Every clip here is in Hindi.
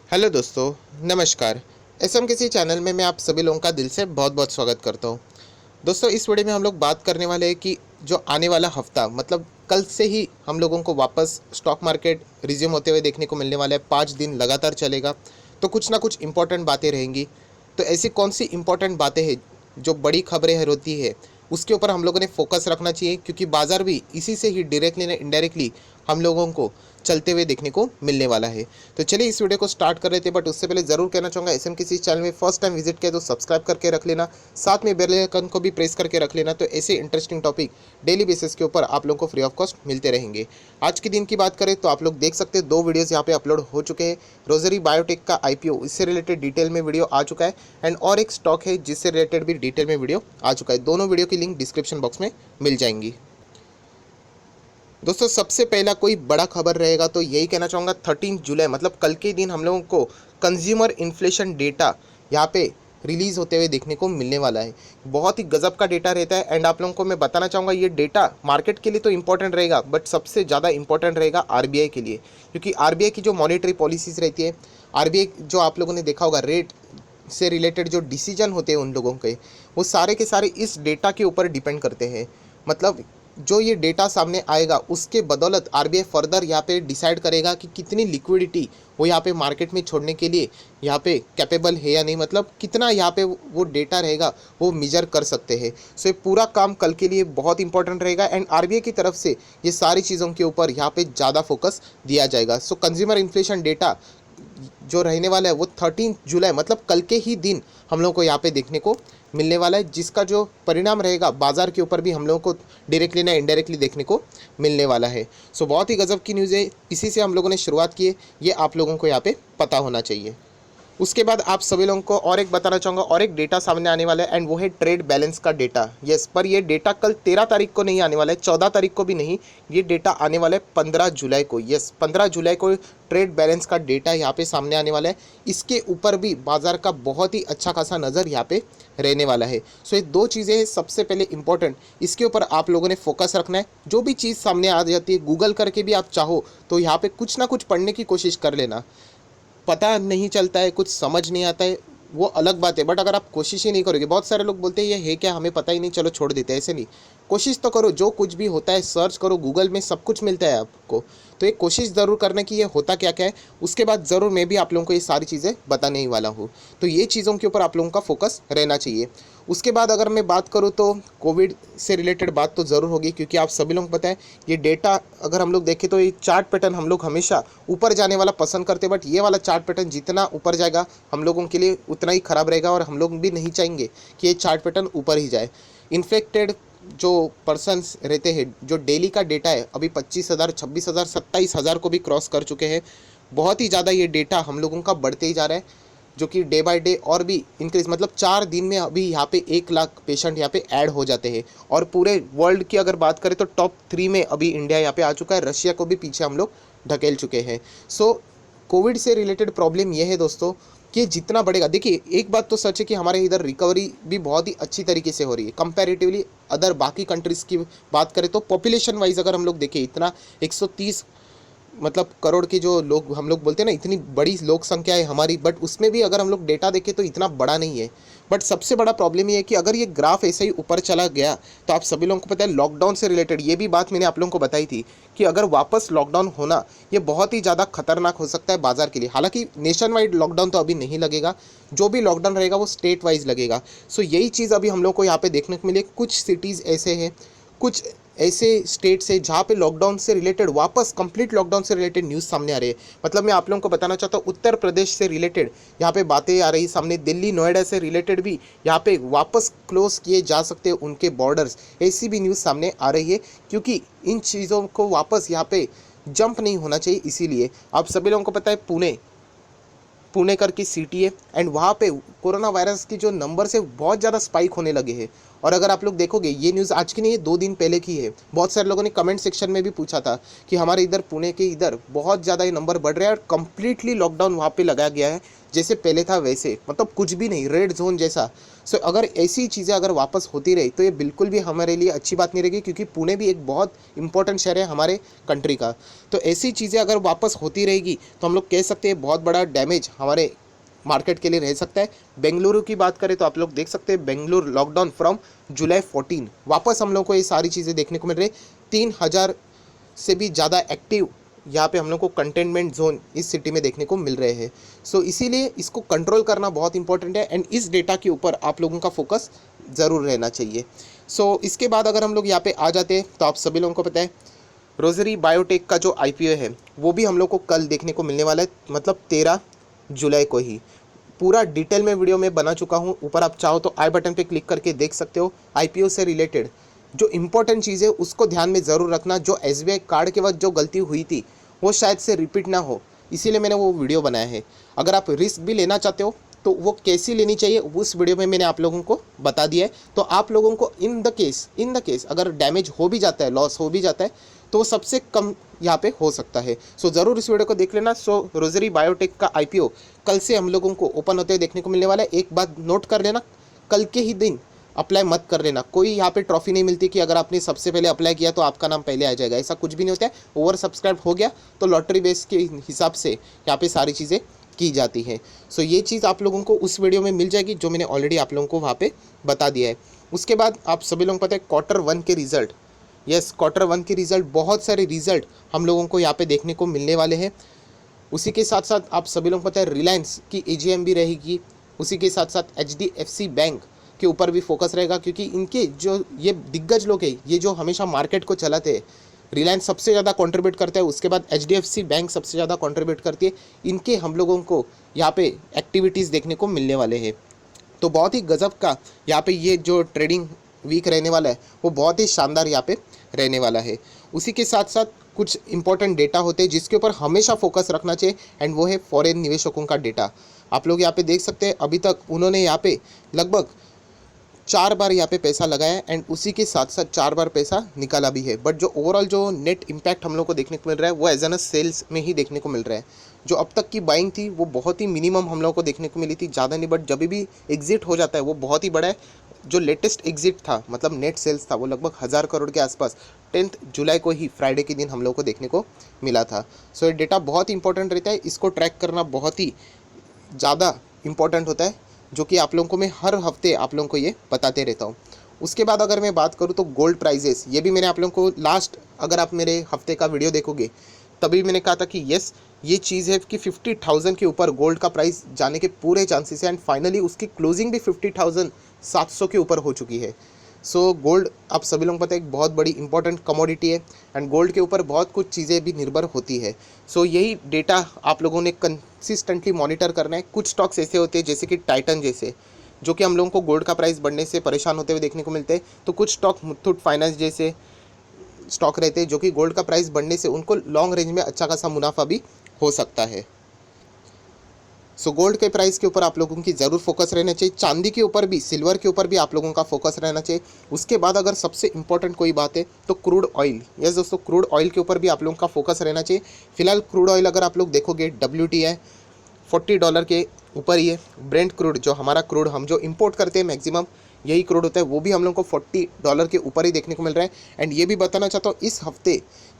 हेलो दोस्तों, नमस्कार। एसएम किसी चैनल में मैं आप सभी लोगों का दिल से बहुत बहुत स्वागत करता हूँ। दोस्तों, इस वीडियो में हम लोग बात करने वाले हैं कि जो आने वाला हफ्ता मतलब कल से ही हम लोगों को वापस स्टॉक मार्केट रिज्यूम होते हुए देखने को मिलने वाला है। 5 दिन लगातार चलेगा, तो कुछ ना कुछ इंपॉर्टेंट बातें रहेंगी। तो ऐसी कौन सी इंपॉर्टेंट बातें हैं जो बड़ी खबरें होती है, उसके ऊपर हम लोगों ने फोकस रखना चाहिए, क्योंकि बाजार भी इसी से ही डायरेक्टली ना इनडायरेक्टली हम लोगों को चलते हुए देखने को मिलने वाला है। तो चलिए इस वीडियो को स्टार्ट कर रहे थे, बट उससे पहले ज़रूर कहना चाहूँगा, एसएम किसी चैनल में फर्स्ट टाइम विजिट किया तो सब्सक्राइब करके रख लेना, साथ में बेल आइकन को भी प्रेस करके रख लेना। तो ऐसे इंटरेस्टिंग टॉपिक डेली बेसिस के ऊपर आप लोगों को फ्री ऑफ कॉस्ट मिलते रहेंगे। आज के दिन की बात करें तो आप लोग देख सकते हैं 2 वीडियोज़ यहाँ पे अपलोड हो चुके हैं। रोजरी बायोटेक का आईपीओ, इससे रिलेटेड डिटेल में वीडियो आ चुका है, एंड और एक स्टॉक है जिससे रिलेटेड भी डिटेल में वीडियो आ चुका है। दोनों वीडियो की लिंक डिस्क्रिप्शन बॉक्स में मिल जाएंगी। दोस्तों, सबसे पहला कोई बड़ा खबर रहेगा तो यही कहना चाहूँगा, 13 जुलाई मतलब कल के दिन हम लोगों को कंज्यूमर इन्फ्लेशन डेटा यहाँ पे रिलीज़ होते हुए देखने को मिलने वाला है। बहुत ही गजब का डेटा रहता है, एंड आप लोगों को मैं बताना चाहूँगा, ये डेटा मार्केट के लिए तो इंपॉर्टेंट रहेगा, बट सबसे ज़्यादा इंपॉर्टेंट रहेगा आरबीआई के लिए, क्योंकि आरबीआई की जो मॉनेटरी पॉलिसीज़ रहती है, आरबीआई जो आप लोगों ने देखा होगा रेट से रिलेटेड जो डिसीजन होते हैं उन लोगों के, वो सारे के सारे इस डेटा के ऊपर डिपेंड करते हैं। मतलब जो ये डेटा सामने आएगा उसके बदौलत आरबीआई फर्दर यहाँ पे डिसाइड करेगा कि कितनी लिक्विडिटी वो यहाँ पे मार्केट में छोड़ने के लिए यहाँ पे कैपेबल है या नहीं, मतलब कितना यहाँ पे वो डेटा रहेगा वो मेजर कर सकते हैं। सो ये पूरा काम कल के लिए बहुत इंपॉर्टेंट रहेगा, एंड आरबीआई की तरफ से ये सारी चीज़ों के ऊपर यहाँ पे ज़्यादा फोकस दिया जाएगा। सो कंज्यूमर इन्फ्लेशन डेटा जो रहने वाला है वो 13 जुलाई मतलब कल के ही दिन हम लोगों को यहाँ पे देखने को मिलने वाला है, जिसका जो परिणाम रहेगा बाजार के ऊपर भी हम लोगों को डायरेक्टली ना इनडायरेक्टली देखने को मिलने वाला है। सो बहुत ही गजब की न्यूज़ है, इसी से हम लोगों ने शुरुआत की है, ये आप लोगों को यहाँ पे पता होना चाहिए। उसके बाद आप सभी लोगों को और एक बताना चाहूँगा, और एक डेटा सामने आने वाला है, एंड वो है ट्रेड बैलेंस का डेटा। यस, पर ये डेटा कल 13 तारीख को नहीं आने वाला है, 14 तारीख को भी नहीं, ये डेटा आने वाला है 15 जुलाई को। यस, 15 जुलाई को ट्रेड बैलेंस का डेटा यहाँ पे सामने आने वाला है। इसके ऊपर भी बाजार का बहुत ही अच्छा खासा नज़र यहाँ पे रहने वाला है। सो ये दो चीज़ें हैं सबसे पहले इंपॉर्टेंट, इसके ऊपर आप लोगों ने फोकस रखना है। जो भी चीज़ सामने आ जाती है, गूगल करके भी आप चाहो तो यहाँ पे कुछ ना कुछ पढ़ने की कोशिश कर लेना। पता नहीं चलता है, कुछ समझ नहीं आता है, वो अलग बात है, बट अगर आप कोशिश ही नहीं करोगे, बहुत सारे लोग बोलते हैं ये है क्या, हमें पता ही नहीं, चलो छोड़ देते हैं। ऐसे नहीं, कोशिश तो करो, जो कुछ भी होता है सर्च करो, गूगल में सब कुछ मिलता है आपको। तो एक कोशिश ज़रूर करना कि ये होता क्या क्या है, उसके बाद ज़रूर मैं भी आप लोगों को ये सारी चीज़ें बताने ही वाला हूँ। तो ये चीज़ों के ऊपर आप लोगों का फोकस रहना चाहिए। उसके बाद अगर मैं बात करूँ तो कोविड से रिलेटेड बात तो ज़रूर होगी, क्योंकि आप सभी लोगों को पता है ये डेटा अगर हम लोग देखें तो ये चार्ट पैटर्न हम लोग हमेशा ऊपर जाने वाला पसंद करते हैं, बट ये वाला चार्ट पैटर्न जितना ऊपर जाएगा हम लोगों के लिए उतना ही ख़राब रहेगा, और हम लोग भी नहीं चाहेंगे कि ये चार्ट पैटर्न ऊपर ही जाए। इन्फेक्टेड जो पर्सनस रहते हैं, जो डेली का डेटा है, अभी 25,000, 26,000, 27,000 को भी क्रॉस कर चुके हैं। बहुत ही ज़्यादा ये डेटा हम लोगों का बढ़ते ही जा रहा है, जो कि डे बाय डे और भी इंक्रीज, मतलब 4 दिन में अभी यहाँ पे 1 लाख पेशेंट यहाँ पे ऐड हो जाते हैं। और पूरे वर्ल्ड की अगर बात करें तो टॉप 3 में अभी इंडिया यहाँ पे आ चुका है, रशिया को भी पीछे हम लोग ढकेल चुके हैं। सो कोविड से रिलेटेड प्रॉब्लम ये है दोस्तों कि जितना बढ़ेगा, देखिए एक बात तो सच है कि हमारे इधर रिकवरी भी बहुत ही अच्छी तरीके से हो रही है कंपैरेटिवली अदर बाकी कंट्रीज़ की बात करें तो। पॉपुलेशन वाइज अगर हम लोग देखें, इतना 130 मतलब करोड़ के जो लोग हम लोग बोलते हैं ना, इतनी बड़ी लोक संख्या है हमारी, बट उसमें भी अगर हम लोग डेटा देखें तो इतना बड़ा नहीं है। बट सबसे बड़ा प्रॉब्लम ये है कि अगर ये ग्राफ ऐसे ही ऊपर चला गया तो आप सभी लोगों को पता है लॉकडाउन से रिलेटेड ये भी बात मैंने आप लोगों को बताई थी कि अगर वापस लॉकडाउन होना, ये बहुत ही ज़्यादा खतरनाक हो सकता है बाजार के लिए। हालांकि नेशन वाइड लॉकडाउन तो अभी नहीं लगेगा, जो भी लॉकडाउन रहेगा वो स्टेट वाइज लगेगा। सो यही चीज़ अभी हम लोग को यहाँ पे देखने को मिले। कुछ सिटीज़ ऐसे हैं, कुछ ऐसे स्टेट्स है जहाँ पे लॉकडाउन से रिलेटेड वापस कंप्लीट लॉकडाउन से रिलेटेड न्यूज़ सामने आ रही है। मतलब मैं आप लोगों को बताना चाहता हूँ, उत्तर प्रदेश से रिलेटेड यहाँ पे बातें आ रही सामने, दिल्ली नोएडा से रिलेटेड भी यहाँ पे वापस क्लोज किए जा सकते हैं उनके बॉर्डर्स, ऐसी भी न्यूज़ सामने आ रही है, क्योंकि इन चीज़ों को वापस यहाँ पे जंप नहीं होना चाहिए। इसीलिए आप सभी लोगों को पता है पुणे करके सिटी है, एंड वहाँ पे कोरोना वायरस की जो नंबर से बहुत ज़्यादा स्पाइक होने लगे हैं, और अगर आप लोग देखोगे ये न्यूज़ आज की नहीं है, 2 दिन पहले की है। बहुत सारे लोगों ने कमेंट सेक्शन में भी पूछा था कि हमारे इधर पुणे के इधर बहुत ज़्यादा ये नंबर बढ़ रहा है और कंप्लीटली लॉकडाउन वहाँ पे लगाया गया है, जैसे पहले था वैसे, मतलब कुछ भी नहीं, रेड जोन जैसा। सो अगर ऐसी चीज़ें अगर वापस होती रही तो ये बिल्कुल भी हमारे लिए अच्छी बात नहीं रहेगी, क्योंकि पुणे भी एक बहुत इंपॉर्टेंट शहर है हमारे कंट्री का। तो ऐसी चीज़ें अगर वापस होती रहेगी तो हम लोग कह सकते हैं बहुत बड़ा डैमेज हमारे मार्केट के लिए रह सकता है। बेंगलुरु की बात करें तो आप लोग देख सकते हैं बेंगलुरु लॉकडाउन फ्रॉम जुलाई 14, वापस हम लोग को ये सारी चीज़ें देखने को मिल रही है। 3,000 से भी ज़्यादा एक्टिव यहाँ पे हम लोग को कंटेनमेंट जोन इस सिटी में देखने को मिल रहे हैं। सो इसीलिए इसको कंट्रोल करना बहुत इंपॉर्टेंट है एंड इस डेटा के ऊपर आप लोगों का फोकस ज़रूर रहना चाहिए। सो इसके बाद अगर हम लोग यहाँ पे आ जाते हैं तो आप सभी लोगों को पता है रोजरी बायोटेक का जो IPO है वो भी हम लोग को कल देखने को मिलने वाला है, मतलब 13 जुलाई को ही। पूरा डिटेल में वीडियो में बना चुका हूँ, ऊपर आप चाहो तो आई बटन पे क्लिक करके देख सकते हो। IPO से रिलेटेड जो इंपॉर्टेंट चीज़ है उसको ध्यान में ज़रूर रखना। जो SBI कार्ड के वक्त जो गलती हुई थी वो शायद से रिपीट ना हो, इसीलिए मैंने वो वीडियो बनाया है। अगर आप रिस्क भी लेना चाहते हो तो वो कैसी लेनी चाहिए उस वीडियो में मैंने आप लोगों को बता दिया है। तो आप लोगों को इन द केस अगर डैमेज हो भी जाता है, लॉस हो भी जाता है, तो वो सबसे कम यहाँ पे हो सकता है। सो ज़रूर इस वीडियो को देख लेना। सो रोजरी बायोटेक का IPO कल से हम लोगों को ओपन होते हुए देखने को मिलने वाला है। एक बात नोट कर लेना, कल के ही दिन अप्लाई मत कर लेना। कोई यहाँ पे ट्रॉफी नहीं मिलती कि अगर आपने सबसे पहले अप्लाई किया तो आपका नाम पहले आ जाएगा, ऐसा कुछ भी नहीं होता है। ओवर सब्सक्राइब हो गया तो लॉटरी बेस के हिसाब से यहाँ पे सारी चीज़ें की जाती हैं। सो ये चीज़ आप लोगों को उस वीडियो में मिल जाएगी जो मैंने ऑलरेडी आप लोगों को वहाँ पे बता दिया है। उसके बाद आप सभी लोगों को पता है Q1 के रिजल्ट, यस Q1 के रिजल्ट, बहुत सारे रिजल्ट हम लोगों को यहाँ पे देखने को मिलने वाले हैं। उसी के साथ साथ आप सभी लोगों को पता है रिलायंस की AGM भी रहेगी। उसी के साथ साथ HDFC बैंक के ऊपर भी फोकस रहेगा, क्योंकि इनके जो ये दिग्गज लोग हैं, ये जो हमेशा मार्केट को चलाते हैं, रिलायंस सबसे ज़्यादा कंट्रीब्यूट करता है, उसके बाद HDFC बैंक सबसे ज़्यादा कंट्रीब्यूट करती है। इनके हम लोगों को यहाँ पे एक्टिविटीज़ देखने को मिलने वाले हैं। तो बहुत ही गजब का यहाँ पे ये जो ट्रेडिंग वीक रहने वाला है वो बहुत ही शानदार यहाँ पे रहने वाला है। उसी के साथ साथ कुछ इंपॉर्टेंट डेटा होते हैं जिसके ऊपर हमेशा फोकस रखना चाहिए एंड वो है फॉरेन निवेशकों का डेटा। आप लोग यहाँ पे देख सकते हैं अभी तक उन्होंने यहाँ पे लगभग 4 बार यहाँ पे पैसा लगाया है एंड उसी के साथ साथ 4 बार पैसा निकाला भी है। बट जो ओवरऑल जो नेट इम्पैक्ट हम लोग को देखने को मिल रहा है वो एज एन सेल्स में ही देखने को मिल रहा है। जो अब तक की बाइंग थी वो बहुत ही मिनिमम हम लोग को देखने को मिली थी, ज़्यादा नहीं, बट जब भी एग्जिट हो जाता है वो बहुत ही बड़ा है। जो लेटेस्ट एग्जिट था, मतलब नेट सेल्स था, वो लगभग 1000 करोड़ के आसपास 10 जुलाई को ही, फ्राइडे के दिन हम लोग को देखने को मिला था। सो ये डेटा बहुत ही इंपॉर्टेंट रहता है, इसको ट्रैक करना बहुत ही ज़्यादा इंपॉर्टेंट होता है, जो कि आप लोगों को मैं हर हफ्ते आप लोगों को ये बताते रहता हूँ। उसके बाद अगर मैं बात करूँ तो गोल्ड प्राइजेस, ये भी मैंने आप लोगों को लास्ट, अगर आप मेरे हफ्ते का वीडियो देखोगे तभी मैंने कहा था कि यस ये चीज़ है कि 50,000 के ऊपर गोल्ड का प्राइस जाने के पूरे चांसेस हैं एंड फाइनली उसकी क्लोजिंग भी 50,700 के ऊपर हो चुकी है। सो गोल्ड आप सभी लोगों को पता है एक बहुत बड़ी इंपॉर्टेंट कमोडिटी है एंड गोल्ड के ऊपर बहुत कुछ चीज़ें भी निर्भर होती है। सो यही डेटा आप लोगों ने कंसिस्टेंटली मॉनिटर करना है। कुछ स्टॉक्स ऐसे होते हैं जैसे कि टाइटन जैसे, जो कि हम लोगों को गोल्ड का प्राइस बढ़ने से परेशान होते हुए देखने को मिलते हैं। तो कुछ स्टॉक मुथूट फाइनेंस जैसे स्टॉक रहते हैं जो कि गोल्ड का प्राइस बढ़ने से उनको लॉन्ग रेंज में अच्छा खासा मुनाफा भी हो सकता है। सो गोल्ड के प्राइस के ऊपर आप लोगों की ज़रूर फोकस रहना चाहिए। चांदी के ऊपर भी, सिल्वर के ऊपर भी आप लोगों का फोकस रहना चाहिए। उसके बाद अगर सबसे इंपॉर्टेंट कोई बात है तो क्रूड ऑयल, यस दोस्तों, क्रूड ऑयल के ऊपर भी आप लोगों का फोकस रहना चाहिए। फिलहाल क्रूड ऑयल अगर आप लोग देखोगे WTI $40 के ऊपर ही है। ब्रेंट क्रूड जो हमारा क्रूड हम जो इंपोर्ट करते हैं मैक्सिमम यही क्रूड होता है, वो भी हम लोग को $40 के ऊपर ही देखने को मिल रहा है। एंड ये भी बताना चाहता हूँ इस हफ्ते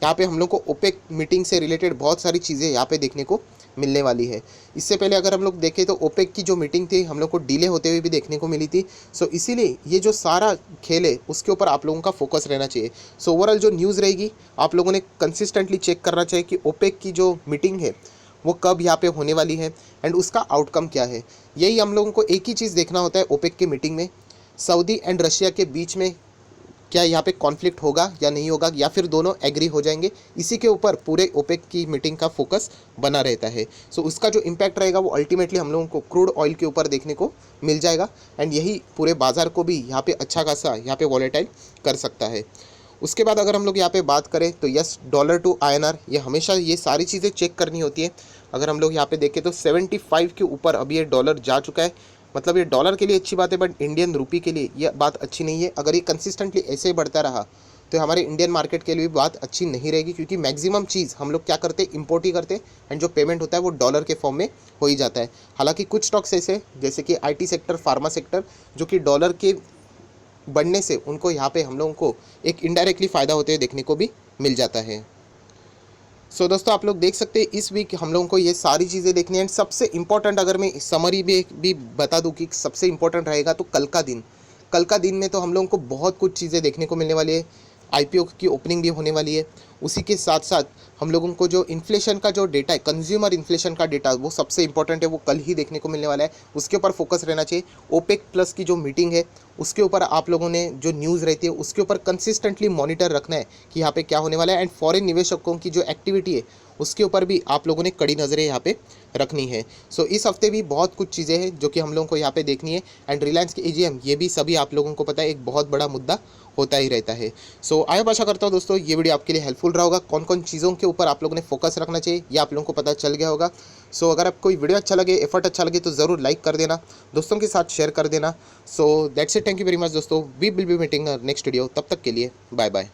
यहाँ पे हम लोग को ओपेक मीटिंग से रिलेटेड बहुत सारी चीज़ें यहाँ पे देखने को मिलने वाली है। इससे पहले अगर हम लोग देखें तो ओपेक की जो मीटिंग थी हम लोग को डिले होते हुए भी देखने को मिली थी। सो इसीलिए ये जो सारा खेल है उसके ऊपर आप लोगों का फोकस रहना चाहिए। सो ओवरऑल जो न्यूज़ रहेगी आप लोगों ने कंसिस्टेंटली चेक करना चाहिए कि ओपेक की जो मीटिंग है वो कब यहाँ पे होने वाली है एंड उसका आउटकम क्या है। यही हम लोगों को एक ही चीज़ देखना होता है ओपेक की मीटिंग में, सऊदी एंड रशिया के बीच में क्या यहाँ पे कॉन्फ्लिक्ट होगा या नहीं होगा, या फिर दोनों एग्री हो जाएंगे। इसी के ऊपर पूरे ओपेक की मीटिंग का फोकस बना रहता है। सो उसका जो इम्पैक्ट रहेगा वो अल्टीमेटली हम लोगों को क्रूड ऑयल के ऊपर देखने को मिल जाएगा एंड यही पूरे बाज़ार को भी यहाँ पे अच्छा खासा यहाँ पे वॉलेटाइल कर सकता है। उसके बाद अगर हम लोग यहाँ पे बात करें तो यस डॉलर टू INR, ये हमेशा ये सारी चीज़ें चेक करनी होती है। अगर हम लोग यहाँ पे देखें तो 75 के ऊपर अभी ये डॉलर जा चुका है मतलब ये डॉलर के लिए अच्छी बात है, बट इंडियन रुपी के लिए ये बात अच्छी नहीं है। अगर ये कंसिस्टेंटली ऐसे ही बढ़ता रहा तो हमारे इंडियन मार्केट के लिए भी बात अच्छी नहीं रहेगी, क्योंकि मैक्सिमम चीज़ हम लोग क्या करते हैं, इंपोर्ट ही करते हैं, एंड जो पेमेंट होता है वो डॉलर के फॉर्म में हो ही जाता है। हालांकि कुछ स्टॉक्स ऐसे जैसे कि आईटी सेक्टर, फार्मा सेक्टर, जो कि डॉलर के बढ़ने से उनको यहाँ पे हम लोगों को एक इनडायरेक्टली फ़ायदा होते हुए देखने को भी मिल जाता है। सो दोस्तों, आप लोग देख सकते हैं इस वीक हम लोगों को ये सारी चीज़ें देखनी है। एंड सबसे इंपॉर्टेंट अगर मैं समरी भी बता दूं कि सबसे इंपॉर्टेंट रहेगा तो कल का दिन। कल का दिन में तो हम लोगों को बहुत कुछ चीज़ें देखने को मिलने वाली है। आईपीओ की ओपनिंग भी होने वाली है। उसी के साथ साथ हम लोगों को जो इन्फ्लेशन का जो डेटा है, कंज्यूमर इन्फ्लेशन का डेटा, वो सबसे इंपॉर्टेंट है, वो कल ही देखने को मिलने वाला है। उसके ऊपर फोकस रहना चाहिए। ओपेक प्लस की जो मीटिंग है उसके ऊपर आप लोगों ने जो न्यूज़ रहती है उसके ऊपर कंसिस्टेंटली मॉनिटर रखना है कि यहाँ पे क्या होने वाला है। एंड फॉरेन निवेशकों की जो एक्टिविटी है उसके ऊपर भी आप लोगों ने कड़ी नज़रें यहाँ पे रखनी है। सो इस हफ्ते भी बहुत कुछ चीज़ें हैं जो कि हम लोगों को यहाँ पे देखनी है। एंड रिलायंस की एजीएम, ये भी सभी आप लोगों को पता है एक बहुत बड़ा मुद्दा होता ही रहता है। सो आई होप, आशा करता हूँ दोस्तों ये वीडियो आपके लिए हेल्पफुल रहा होगा। कौन कौन चीज़ों के ऊपर आप लोगों ने फोकस रखना चाहिए ये आप लोगों को पता चल गया होगा। सो अगर आपको वीडियो अच्छा लगे, एफर्ट अच्छा लगे तो ज़रूर लाइक कर देना, दोस्तों के साथ शेयर कर देना। So that's it, thank you very much दोस्तों। We will be meeting next video. तब तक के लिए बाय बाय।